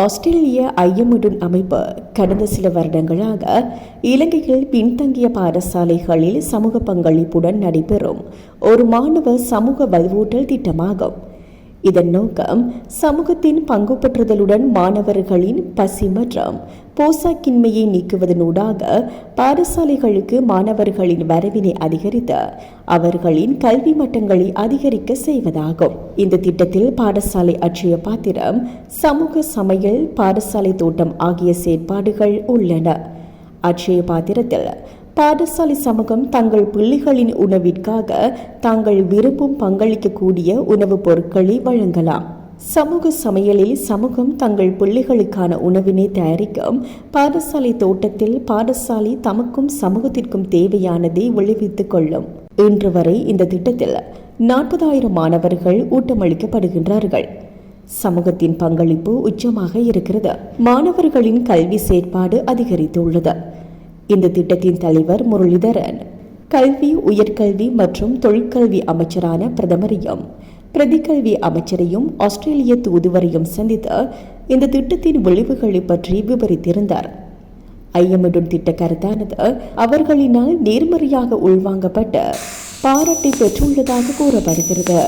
ஆஸ்திரேலிய ஐயமுடன் அமைப்பு கடந்த சில வருடங்களாக இலங்கையில் பின்தங்கிய பாடசாலைகளில் சமூக பங்களிப்புடன் நடைபெறும் ஒரு மாணவ சமூக வலுவூட்டல் திட்டமாகும். இதன் நோக்கம் சமூகத்தின் பங்கு பெற்றுதலுடன் மாணவர்களின் பசி மற்றும் போசாக்கின்மையை நீக்குவதனூடாக பாடசாலைகளுக்கு மாணவர்களின் வரவினை அதிகரித்து அவர்களின் கல்வி மட்டங்களை அதிகரிக்க செய்வதாகும். இந்த திட்டத்தில் பாடசாலை அட்சய பாத்திரம், சமூக சமையல், பாடசாலை தோட்டம் ஆகிய செயற்பாடுகள் உள்ளன. அட்சய பாத்திரத்தில் பாடசாலை சமூகம் தங்கள் பிள்ளைகளின் உணவிற்காக தாங்கள் விரும்பும் பங்களிக்கக்கூடிய உணவுப் பொருட்களை வழங்கலாம். சமூக சமையலில் சமூகம் தங்கள் பிள்ளைகளுக்கான உணவினை தயாரிக்கும். பாடசாலை தோட்டத்தில் பாடசாலை தமக்கும் சமூகத்திற்கும் தேவையானதை விளைவித்துக் கொள்ளும். இன்று வரை இந்த திட்டத்தில் 40,000 மாணவர்கள் ஊட்டமளிக்கப்படுகின்றார்கள். சமூகத்தின் பங்களிப்பு உச்சமாக இருக்கிறது. மாணவர்களின் கல்வி செயற்பாடு அதிகரித்துள்ளது. இந்த திட்டத்தின் தலைவர் முரளிதரன் கல்வி, உயர்கல்வி மற்றும் தொழிற்கல்வி அமைச்சரான பிரதமரையும் பிரதிக்கல்வி அமைச்சரையும் ஆஸ்திரேலிய தூதுவரையும் சந்தித்து இந்த திட்டத்தின் விளைவுகளை பற்றி விவரித்திருந்தார். ஐயமிடும் திட்ட கருத்தானது அவர்களினால் நேர்மறையாக உள்வாங்கப்பட்ட பாராட்டை பெற்றுள்ளதாக கூறப்படுகிறது.